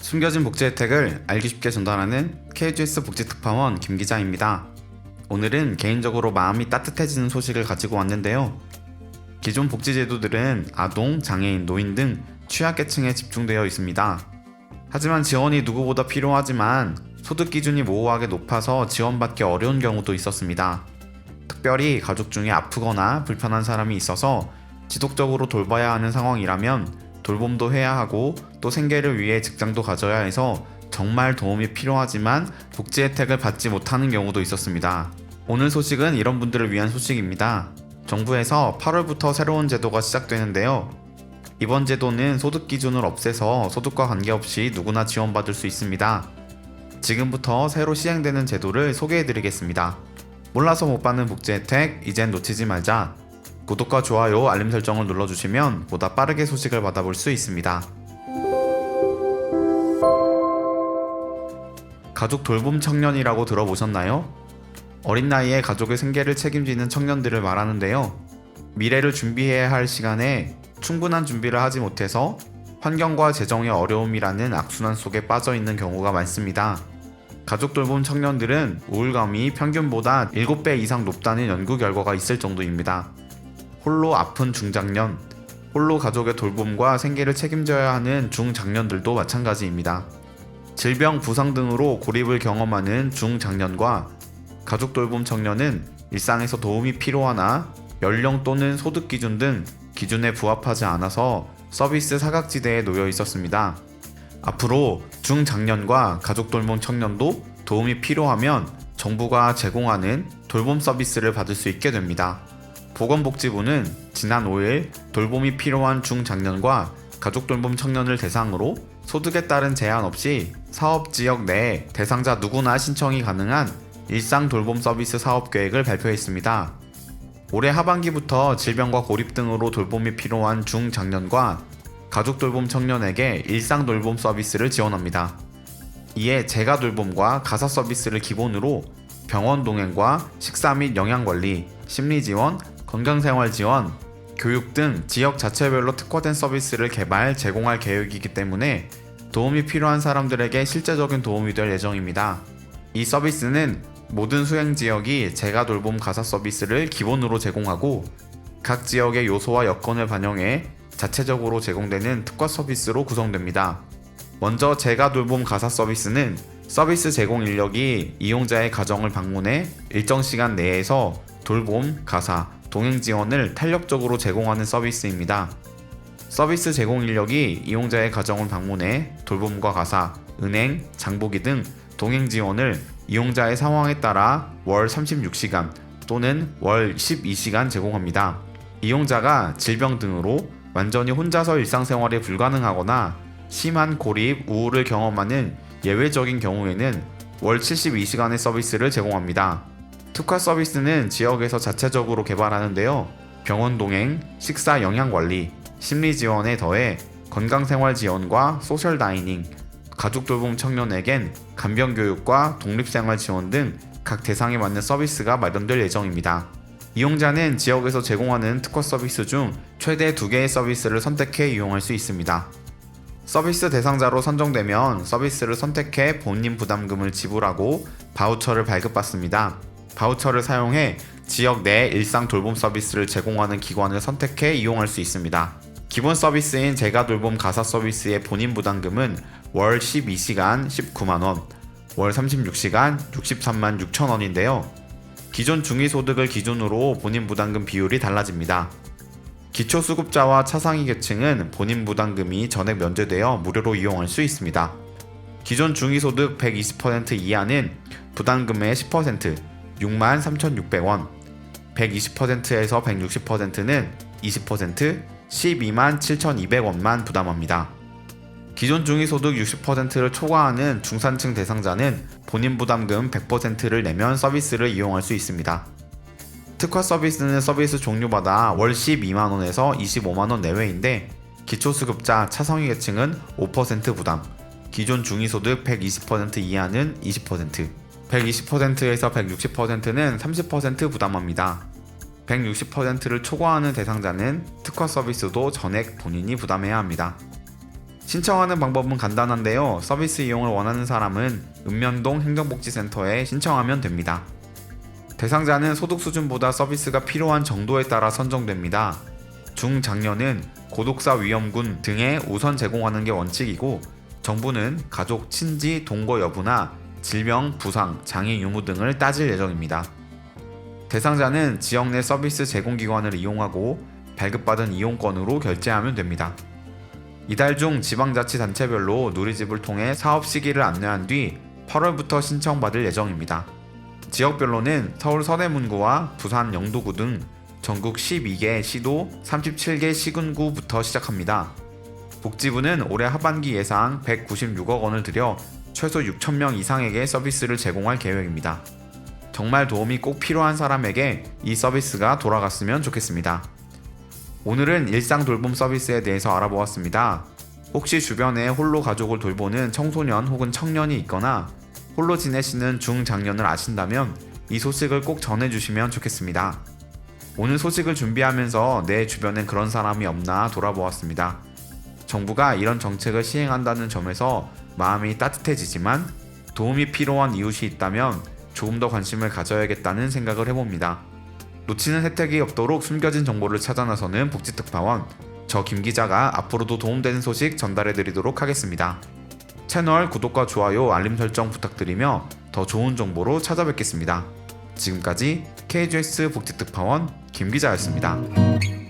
숨겨진 복지 혜택을 알기 쉽게 전달하는 KGS 복지특파원 김기자입니다. 오늘은 개인적으로 마음이 따뜻해지는 소식을 가지고 왔는데요. 기존 복지제도들은 아동, 장애인, 노인 등 취약계층에 집중되어 있습니다. 하지만 지원이 누구보다 필요하지만 소득 기준이 모호하게 높아서 지원받기 어려운 경우도 있었습니다. 특별히 가족 중에 아프거나 불편한 사람이 있어서 지속적으로 돌봐야 하는 상황이라면 돌봄도 해야 하고 또 생계를 위해 직장도 가져야 해서 정말 도움이 필요하지만 복지 혜택을 받지 못하는 경우도 있었습니다. 오늘 소식은 이런 분들을 위한 소식입니다. 정부에서 8월부터 새로운 제도가 시작되는데요. 이번 제도는 소득 기준을 없애서 소득과 관계없이 누구나 지원받을 수 있습니다. 지금부터 새로 시행되는 제도를 소개해드리겠습니다. 몰라서 못 받는 복지 혜택, 이젠 놓치지 말자. 구독과 좋아요, 알림 설정을 눌러주시면 보다 빠르게 소식을 받아볼 수 있습니다. 가족 돌봄 청년이라고 들어보셨나요? 어린 나이에 가족의 생계를 책임지는 청년들을 말하는데요. 미래를 준비해야 할 시간에 충분한 준비를 하지 못해서 환경과 재정의 어려움이라는 악순환 속에 빠져 있는 경우가 많습니다. 가족 돌봄 청년들은 우울감이 평균보다 7배 이상 높다는 연구 결과가 있을 정도입니다. 홀로 아픈 중장년, 홀로 가족의 돌봄과 생계를 책임져야 하는 중장년들도 마찬가지입니다. 질병, 부상 등으로 고립을 경험하는 중장년과 가족 돌봄 청년은 일상에서 도움이 필요하나 연령 또는 소득 기준 등 기준에 부합하지 않아서 서비스 사각지대에 놓여 있었습니다. 앞으로 중장년과 가족 돌봄 청년도 도움이 필요하면 정부가 제공하는 돌봄 서비스를 받을 수 있게 됩니다. 보건복지부는 지난 5일 돌봄이 필요한 중장년과 가족 돌봄 청년을 대상으로 소득에 따른 제한 없이 사업지역 내에 대상자 누구나 신청이 가능한 일상 돌봄 서비스 사업 계획을 발표했습니다. 올해 하반기부터 질병과 고립 등으로 돌봄이 필요한 중장년과 가족 돌봄 청년에게 일상 돌봄 서비스를 지원합니다. 이에 재가 돌봄과 가사 서비스를 기본으로 병원 동행과 식사 및 영양관리, 심리지원, 건강생활 지원, 교육 등 지역 자체별로 특화된 서비스를 개발, 제공할 계획이기 때문에 도움이 필요한 사람들에게 실제적인 도움이 될 예정입니다. 이 서비스는 모든 수행 지역이 재가 돌봄 가사 서비스를 기본으로 제공하고 각 지역의 요소와 여건을 반영해 자체적으로 제공되는 특화 서비스로 구성됩니다. 먼저 재가 돌봄 가사 서비스는 서비스 제공 인력이 이용자의 가정을 방문해 일정 시간 내에서 돌봄, 가사, 동행 지원을 탄력적으로 제공하는 서비스입니다. 서비스 제공 인력이 이용자의 가정을 방문해 돌봄과 가사, 은행, 장보기 등 동행 지원을 이용자의 상황에 따라 월 36시간 또는 월 12시간 제공합니다. 이용자가 질병 등으로 완전히 혼자서 일상생활이 불가능하거나 심한 고립, 우울을 경험하는 예외적인 경우에는 월 72시간의 서비스를 제공합니다. 특화 서비스는 지역에서 자체적으로 개발하는데요. 병원 동행, 식사 영양관리, 심리 지원에 더해 건강생활 지원과 소셜 다이닝, 가족 돌봄 청년에겐 간병교육과 독립생활 지원 등 각 대상에 맞는 서비스가 마련될 예정입니다. 이용자는 지역에서 제공하는 특화 서비스 중 최대 2개의 서비스를 선택해 이용할 수 있습니다. 서비스 대상자로 선정되면 서비스를 선택해 본인 부담금을 지불하고 바우처를 발급받습니다. 바우처를 사용해 지역 내 일상 돌봄 서비스를 제공하는 기관을 선택해 이용할 수 있습니다. 기본 서비스인 재가 돌봄 가사 서비스의 본인 부담금은 월 12시간 19만원, 월 36시간 63만 6천원인데요. 기존 중위소득을 기준으로 본인 부담금 비율이 달라집니다. 기초수급자와 차상위 계층은 본인 부담금이 전액 면제되어 무료로 이용할 수 있습니다. 기존 중위소득 120% 이하는 부담금의 10%, 63,600원, 120%에서 160%는 20%, 127,200원만 부담합니다. 기존 중위소득 60%를 초과하는 중산층 대상자는 본인 부담금 100%를 내면 서비스를 이용할 수 있습니다. 특화 서비스는 서비스 종류마다 월 12만원에서 25만원 내외인데 기초수급자 차상위 계층은 5% 부담, 기존 중위소득 120% 이하는 20%, 120%에서 160%는 30% 부담합니다. 160%를 초과하는 대상자는 특화 서비스도 전액 본인이 부담해야 합니다. 신청하는 방법은 간단한데요. 서비스 이용을 원하는 사람은 읍면동 행정복지센터에 신청하면 됩니다. 대상자는 소득 수준보다 서비스가 필요한 정도에 따라 선정됩니다. 중장년은 고독사 위험군 등에 우선 제공하는 게 원칙이고, 정부는 가족, 친지, 동거 여부나 질병, 부상, 장애 유무 등을 따질 예정입니다. 대상자는 지역 내 서비스 제공기관을 이용하고 발급받은 이용권으로 결제하면 됩니다. 이달 중 지방자치단체별로 누리집을 통해 사업 시기를 안내한 뒤 8월부터 신청받을 예정입니다. 지역별로는 서울 서대문구와 부산 영도구 등 전국 12개 시도 37개 시군구부터 시작합니다. 복지부는 올해 하반기 예상 196억 원을 들여 최소 6,000명 이상에게 서비스를 제공할 계획입니다. 정말 도움이 꼭 필요한 사람에게 이 서비스가 돌아갔으면 좋겠습니다. 오늘은 일상 돌봄 서비스에 대해서 알아보았습니다. 혹시 주변에 홀로 가족을 돌보는 청소년 혹은 청년이 있거나 홀로 지내시는 중장년을 아신다면 이 소식을 꼭 전해주시면 좋겠습니다. 오늘 소식을 준비하면서 내 주변엔 그런 사람이 없나 돌아보았습니다. 정부가 이런 정책을 시행한다는 점에서 마음이 따뜻해지지만 도움이 필요한 이웃이 있다면 조금 더 관심을 가져야겠다는 생각을 해봅니다. 놓치는 혜택이 없도록 숨겨진 정보를 찾아 나서는 복지특파원, 저 김 기자가 앞으로도 도움되는 소식 전달해드리도록 하겠습니다. 채널 구독과 좋아요, 알림 설정 부탁드리며 더 좋은 정보로 찾아뵙겠습니다. 지금까지 KGS 복지특파원 김 기자였습니다.